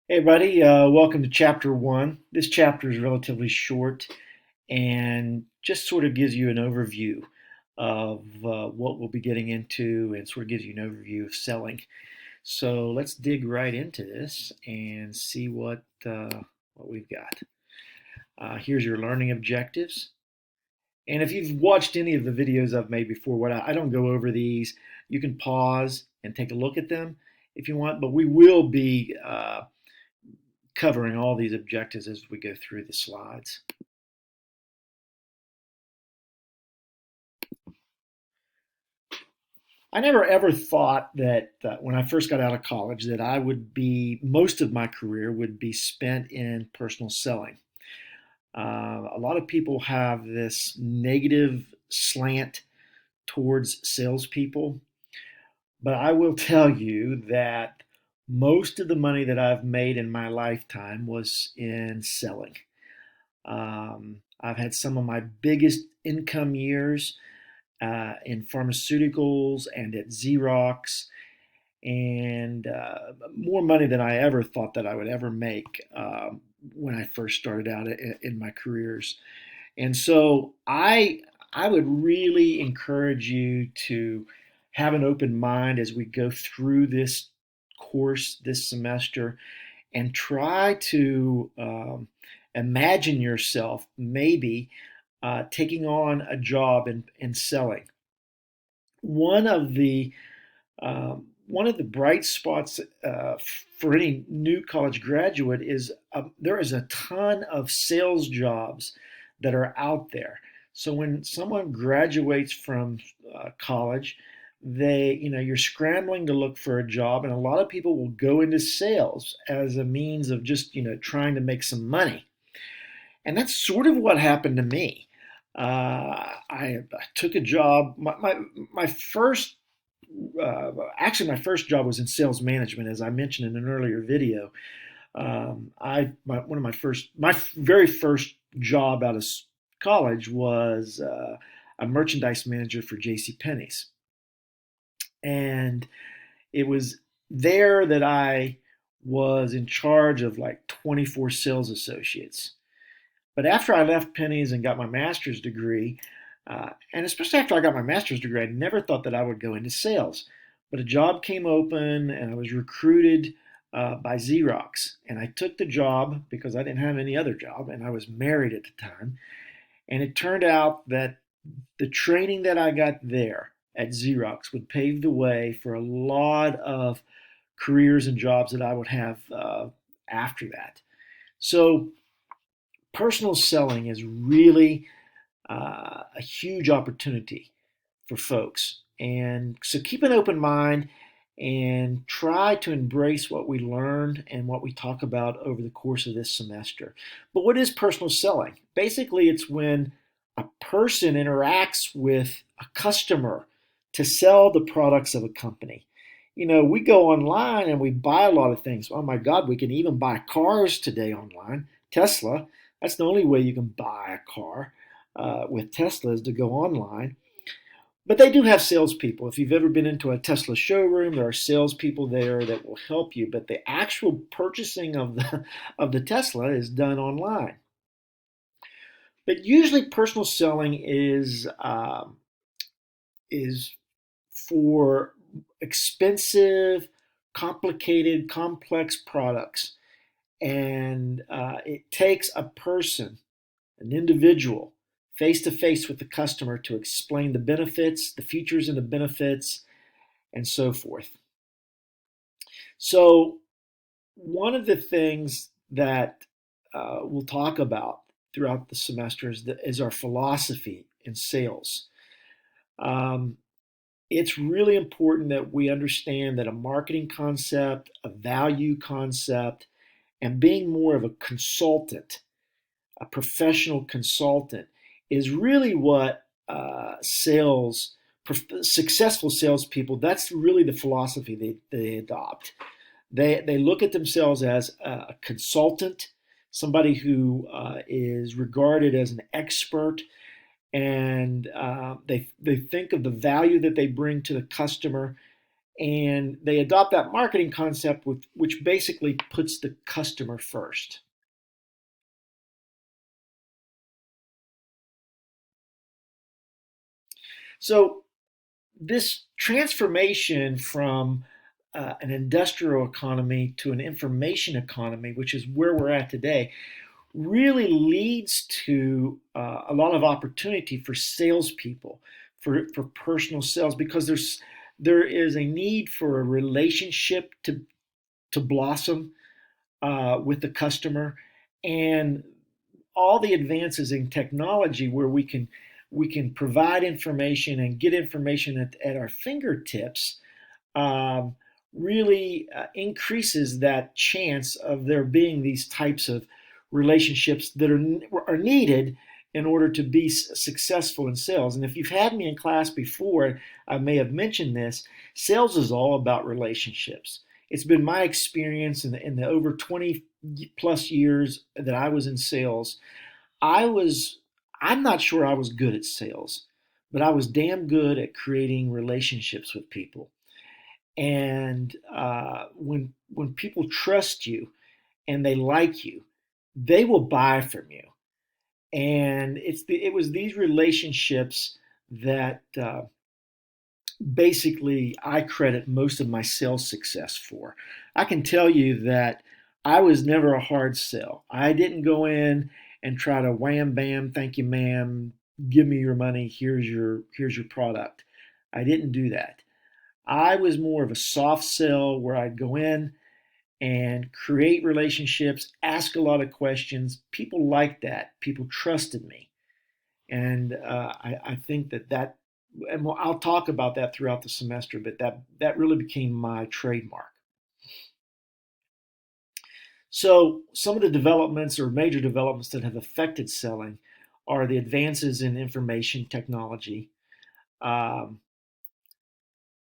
Hey, buddy, welcome to chapter one. This chapter is relatively short and just sort of gives you an overview of what we'll be getting into and sort of gives you an overview of selling. So let's dig right into this and see what we've got. Here's your learning objectives. And if you've watched any of the videos I've made before, I don't go over these. You can pause and take a look at them if you want, but we will be covering all these objectives as we go through the slides. I never ever thought that when I first got out of college that I would be most of my career would be spent in personal selling. A lot of people have this negative slant towards salespeople, but I will tell you that most of the money that I've made in my lifetime was in selling. I've had some of my biggest income years in pharmaceuticals and at Xerox, and more money than I ever thought that I would ever make when I first started out in my careers. And so I would really encourage you to have an open mind as we go through this course this semester and try to imagine yourself maybe taking on a job in selling. One of the one of the bright spots for any new college graduate is there is a ton of sales jobs that are out there. So when someone graduates from college, you're scrambling to look for a job, and a lot of people will go into sales as a means of just, trying to make some money. And that's sort of what happened to me. I took a job. My first actually, my first job was in sales management, as I mentioned in an earlier video. My very first job out of college was a merchandise manager for J.C. Penney's, and it was there that I was in charge of like 24 sales associates. But after I left Penny's and got my master's degree, and especially after I got my master's degree, I never thought that I would go into sales. But a job came open and I was recruited by Xerox. And I took the job because I didn't have any other job and I was married at the time. And it turned out that the training that I got there at Xerox would pave the way for a lot of careers and jobs that I would have after that. So personal selling is really a huge opportunity for folks. And so keep an open mind and try to embrace what we learn and what we talk about over the course of this semester. But what is personal selling? Basically, it's when a person interacts with a customer to sell the products of a company. We go online and we buy a lot of things. Oh my God, we can even buy cars today online. Tesla, that's the only way you can buy a car with Tesla is to go online. But they do have salespeople. If you've ever been into a Tesla showroom, there are salespeople there that will help you. But the actual purchasing of the Tesla is done online. But usually, personal selling is for expensive, complicated, complex products, and it takes a person, an individual, face to face with the customer to explain the benefits, the features and the benefits, and so forth. So, one of the things that we'll talk about throughout the semester is our philosophy in sales. Um, it's really important that we understand that a marketing concept, a value concept, and being more of a consultant, a professional consultant, is really what successful salespeople, that's really the philosophy they adopt. They look at themselves as a consultant, somebody who is regarded as an expert, and they think of the value that they bring to the customer, And they adopt that marketing concept which basically puts the customer first. So this transformation from an industrial economy to an information economy, which is where we're at today, really leads to a lot of opportunity for salespeople, for personal sales, because there is a need for a relationship to blossom with the customer, and all the advances in technology where we can provide information and get information at our fingertips, um, really increases that chance of there being these types of relationships that are needed in order to be successful in sales. And if you've had me in class before, I may have mentioned this. Sales is all about relationships. It's been my experience in the over 20 plus years that I was in sales. I was I'm not sure I was good at sales, but I was damn good at creating relationships with people. And when people trust you and they like you, they will buy from you. And it was these relationships that basically I credit most of my sales success for. I can tell you that I was never a hard sell. I didn't go in and try to wham bam, thank you ma'am, give me your money, here's your product. I didn't do that. I was more of a soft sell where I'd go in and create relationships, ask a lot of questions. People liked that. People trusted me. And I think that, and I'll talk about that throughout the semester, but that really became my trademark. So some of the developments or major developments that have affected selling are the advances in information technology, um,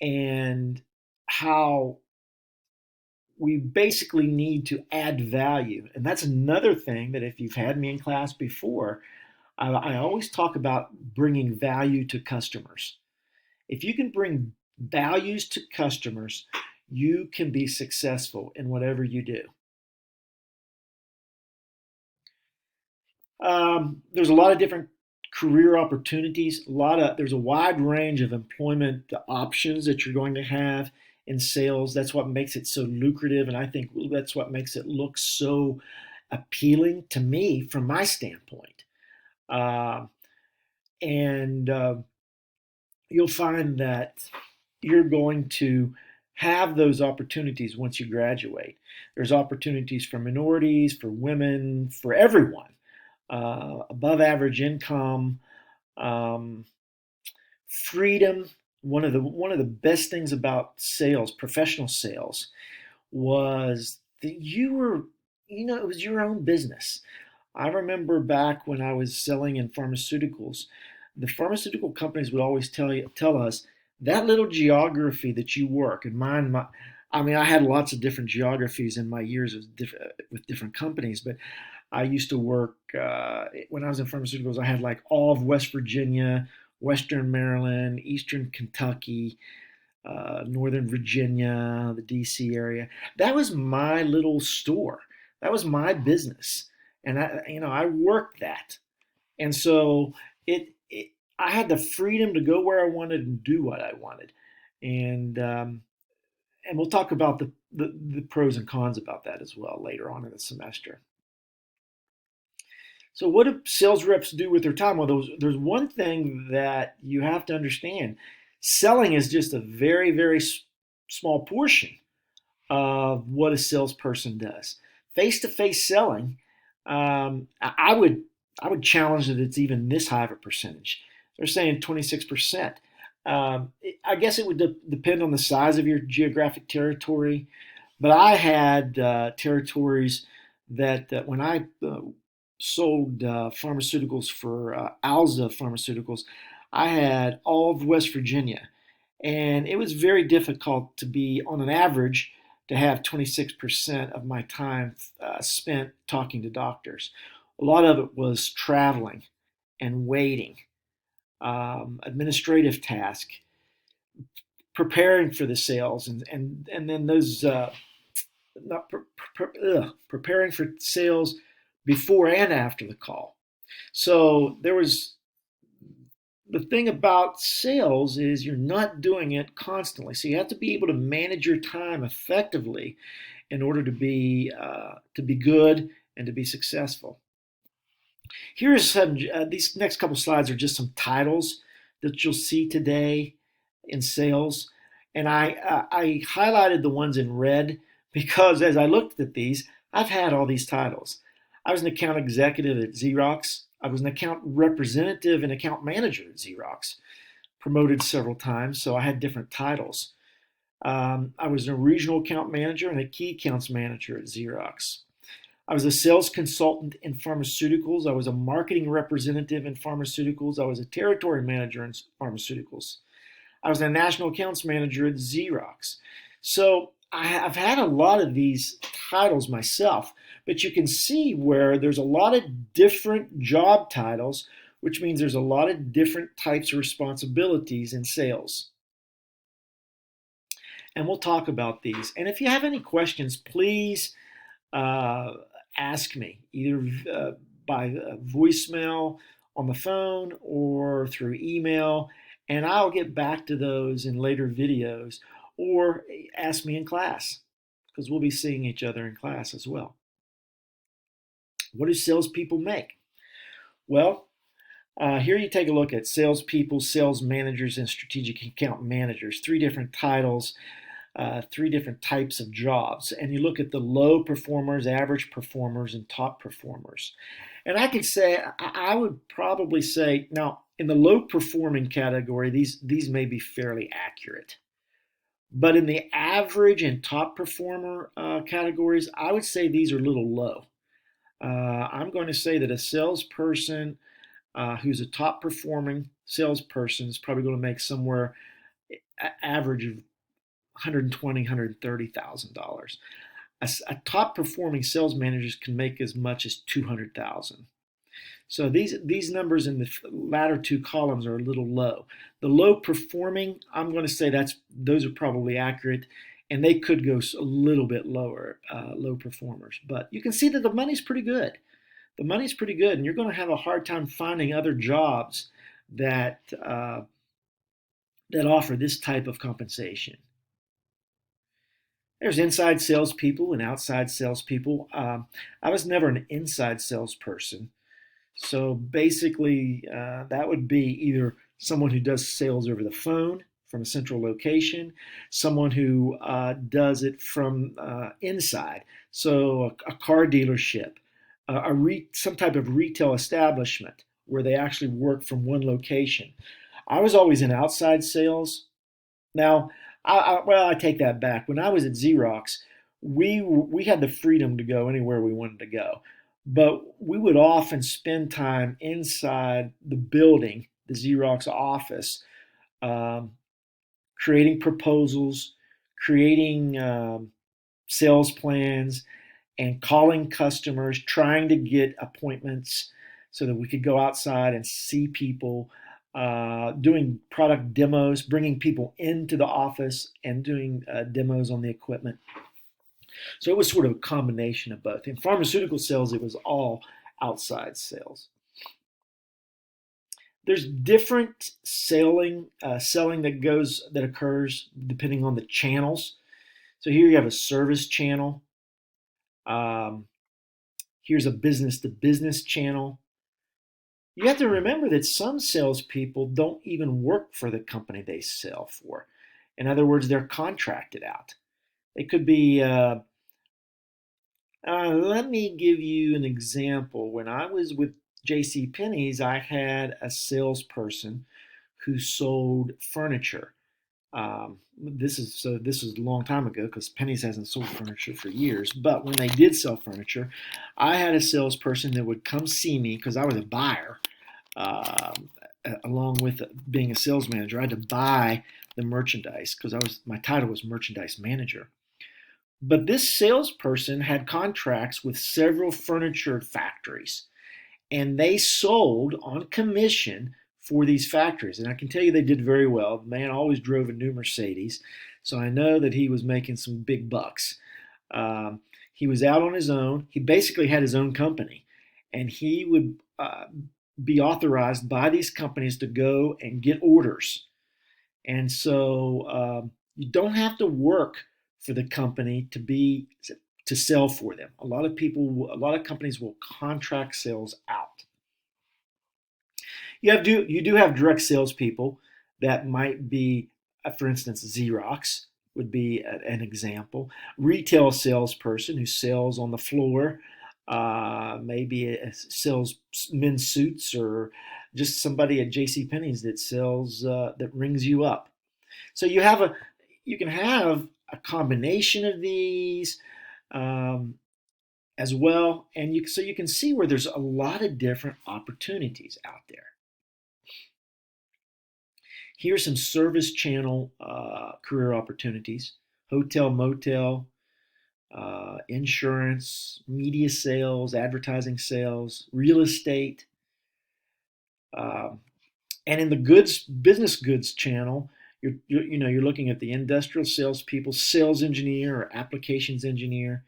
and how we basically need to add value. And that's another thing that if you've had me in class before, I always talk about bringing value to customers. If you can bring values to customers, you can be successful in whatever you do. There's a lot of different career opportunities. There's a wide range of employment options that you're going to have in sales. That's what makes it so lucrative, and I think that's what makes it look so appealing to me from my standpoint. Uh, and you'll find that you're going to have those opportunities once you graduate. There's opportunities for minorities, for women, for everyone. Above average income, um, freedom. One of the best things about sales, professional sales, was that it was your own business. I remember back when I was selling in pharmaceuticals, the pharmaceutical companies would always tell us that little geography that you work. And I mean, I had lots of different geographies in my years with different companies, but I used to work when I was in pharmaceuticals. I had like all of West Virginia, Western Maryland, Eastern Kentucky, Northern Virginia, the DC area. That was my little store. That was my business, and I worked that, and so I had the freedom to go where I wanted and do what I wanted, and we'll talk about the pros and cons about that as well later on in the semester. So, what do sales reps do with their time? Well, there's one thing that you have to understand: selling is just a very, very small portion of what a salesperson does. Face-to-face selling, I would challenge that it's even this high of a percentage. They're saying 26%. I guess it would depend on the size of your geographic territory, but I had territories that when I sold pharmaceuticals for Alza Pharmaceuticals, I had all of West Virginia, and it was very difficult to be on an average to have 26% of my time spent talking to doctors. A lot of it was traveling and waiting, administrative task, preparing for the sales, and then those not preparing for sales before and after the call. So there was the thing about sales is you're not doing it constantly. So you have to be able to manage your time effectively in order to be good and to be successful. Here's some. These next couple slides are just some titles that you'll see today in sales, and I highlighted the ones in red because as I looked at these, I've had all these titles. I was an account executive at Xerox. I was an account representative and account manager at Xerox, promoted several times, so I had different titles. I was a regional account manager and a key accounts manager at Xerox. I was a sales consultant in pharmaceuticals. I was a marketing representative in pharmaceuticals. I was a territory manager in pharmaceuticals. I was a national accounts manager at Xerox. So I've had a lot of these titles myself, but you can see where there's a lot of different job titles, which means there's a lot of different types of responsibilities in sales. And we'll talk about these. And if you have any questions, please uh, ask me either by voicemail on the phone or through email, and I'll get back to those in later videos, or ask me in class because we'll be seeing each other in class as well. What do salespeople make? Well, here you take a look at salespeople, sales managers, and strategic account managers. Three different titles, three different types of jobs. And you look at the low performers, average performers, and top performers. And I could say, I would probably say, now in the low performing category, these may be fairly accurate. But in the average and top performer categories, I would say these are a little low. I'm going to say that a salesperson who's a top performing salesperson is probably going to make somewhere average of 120, $130,000. A top performing sales manager can make as much as 200,000. So these numbers in the latter two columns are a little low. The low performing, I'm going to say those are probably accurate, and they could go a little bit lower, low performers. But you can see that the money's pretty good. The money's pretty good, and you're going to have a hard time finding other jobs that that offer this type of compensation. There's inside salespeople and outside salespeople. I was never an inside salesperson. So basically, that would be either someone who does sales over the phone from a central location, someone who does it from inside, so a car dealership, some type of retail establishment where they actually work from one location. I was always in outside sales. Now, I take that back. When I was at Xerox, we had the freedom to go anywhere we wanted to go, but we would often spend time inside the building, the Xerox office, um, creating proposals, creating sales plans, and calling customers, trying to get appointments so that we could go outside and see people, doing product demos, bringing people into the office and doing demos on the equipment. So it was sort of a combination of both. In pharmaceutical sales, it was all outside sales. There's different selling that occurs depending on the channels. So here you have a service channel. Um, Here's a business to business channel. You have to remember that some salespeople don't even work for the company they sell for. In other words, they're contracted out. It could be, let me give you an example. When I was with J.C. Penney's, I had a salesperson who sold furniture. This was a long time ago because Penny's hasn't sold furniture for years. But when they did sell furniture, I had a salesperson that would come see me because I was a buyer, um, along with being a sales manager. I had to buy the merchandise because my title was merchandise manager. But this salesperson had contracts with several furniture factories, and they sold on commission for these factories. And I can tell you they did very well. The man always drove a new Mercedes, so I know that he was making some big bucks. Um, he was out on his own. He basically had his own company, and he would be authorized by these companies to go and get orders. And so you don't have to work for the company to sell for them. A lot of companies will contract sales out. You do have direct salespeople that might be, for instance, Xerox would be an example. Retail salesperson who sells on the floor, maybe sells men's suits, or just somebody at J.C. Penney's that sells that rings you up. So you can have a combination of these um, as well, and you can see where there's a lot of different opportunities out there. Here's some service channel career opportunities: hotel, motel, insurance, media sales, advertising sales, real estate. Um, and in the business goods channel, you're looking at the industrial salespeople, sales engineer or applications engineer,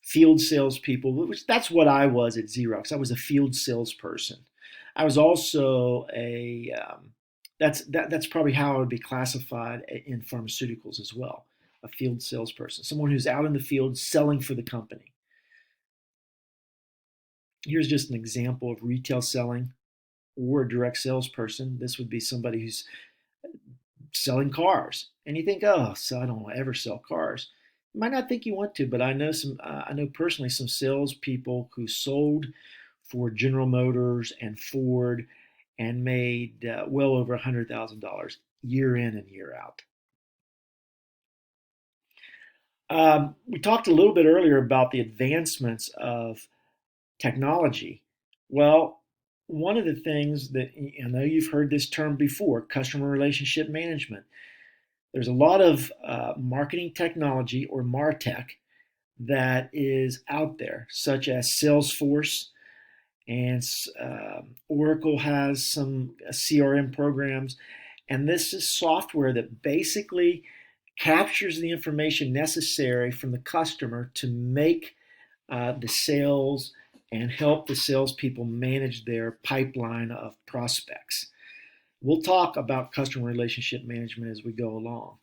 field salespeople, which that's what I was at Xerox. I was a field salesperson. I was also that's probably how I would be classified in pharmaceuticals as well. A field salesperson, someone who's out in the field selling for the company. Here's just an example of retail selling or a direct salesperson. This would be somebody who's selling cars, and you think, oh, so I don't ever sell cars. You might not think you want to, but I know personally some salespeople who sold for General Motors and Ford and made well over $100,000 year in and year out. We talked a little bit earlier about the advancements of technology. Well, one of the things that I know you've heard this term before, customer relationship management. There's a lot of marketing technology or MarTech that is out there, such as Salesforce, and Oracle has some CRM programs. And this is software that basically captures the information necessary from the customer to make the sales and help the salespeople manage their pipeline of prospects. We'll talk about customer relationship management as we go along,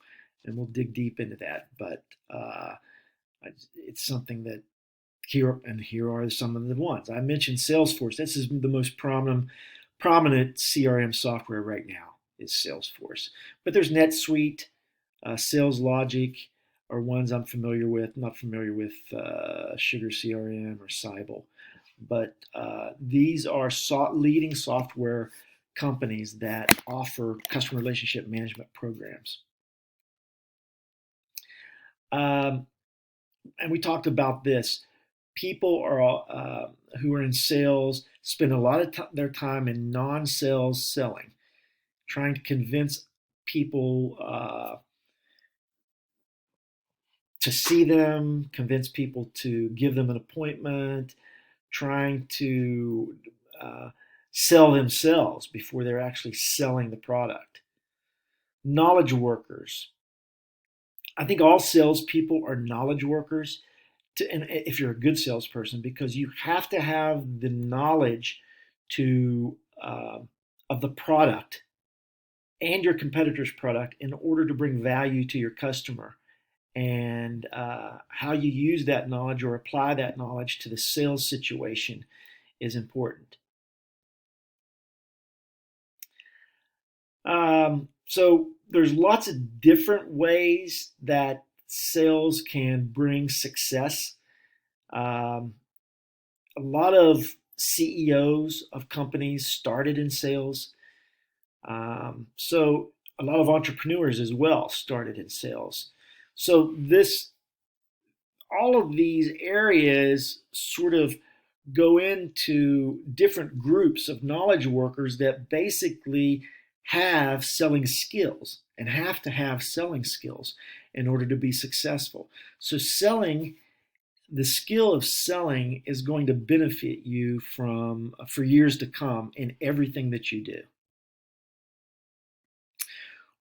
and we'll dig deep into that. But it's something that here are some of the ones I mentioned. Salesforce. This is the most prominent CRM software right now is Salesforce. But there's NetSuite, Sales Logic are ones I'm familiar with. I'm not familiar with Sugar CRM or Siebel, but these are leading software companies that offer customer relationship management programs. And we talked about this. People who are in sales spend a lot of their time in non-sales selling, trying to convince people to see them, convince people to give them an appointment, trying to sell themselves before they're actually selling the product. Knowledge workers. I think all salespeople are knowledge workers. And if you're a good salesperson, because you have to have the knowledge to of the product and your competitor's product in order to bring value to your customer. And how you use that knowledge or apply that knowledge to the sales situation is important. So there's lots of different ways that sales can bring success. A lot of CEOs of companies started in sales. So a lot of entrepreneurs as well started in sales. So all of these areas sort of go into different groups of knowledge workers that basically have selling skills and have to have selling skills in order to be successful. So the skill of selling is going to benefit you for years to come in everything that you do.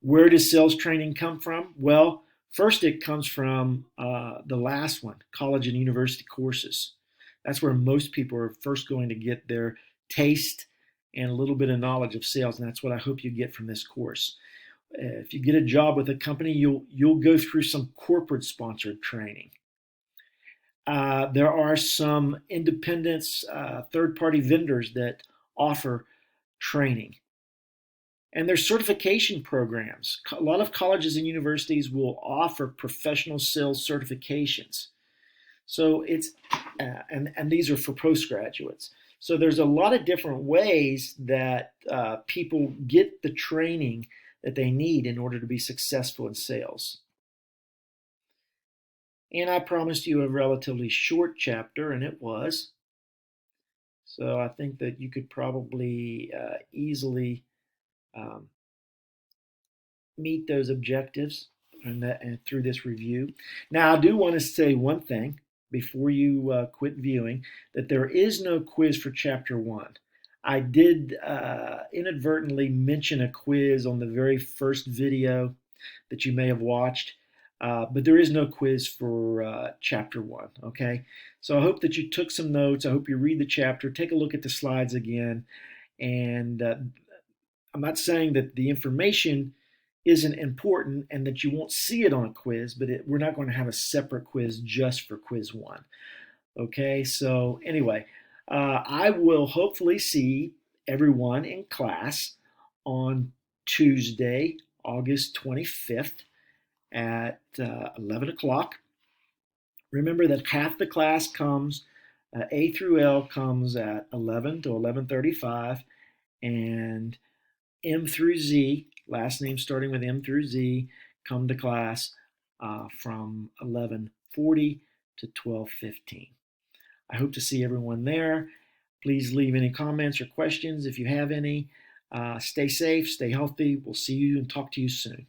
Where does sales training come from? Well, first it comes from the last one, college and university courses. That's where most people are first going to get their taste and a little bit of knowledge of sales, and that's what I hope you get from this course. If you get a job with a company, you'll go through some corporate sponsored training. There are some independents, third party vendors that offer training. And there's certification programs. A lot of colleges and universities will offer professional sales certifications. So and these are for postgraduates. So there's a lot of different ways that people get the training that they need in order to be successful in sales. And I promised you a relatively short chapter, and it was. So I think that you could probably easily um, meet those objectives and through this review. Now, I do want to say one thing before you quit viewing, that there is no quiz for Chapter 1. I did inadvertently mention a quiz on the very first video that you may have watched, but there is no quiz for Chapter 1, okay? So I hope that you took some notes. I hope you read the chapter, take a look at the slides again, and I'm not saying that the information isn't important and that you won't see it on a quiz, but we're not going to have a separate quiz just for quiz 1. Okay, so anyway, I will hopefully see everyone in class on Tuesday, August 25th at 11 o'clock. Remember that half the class comes, A through L comes at 11 to 11:35, and M through Z, last name starting with M through Z, come to class from 11:40 to 12:15. I hope to see everyone there. Please leave any comments or questions if you have any. Stay safe, stay healthy. We'll see you and talk to you soon.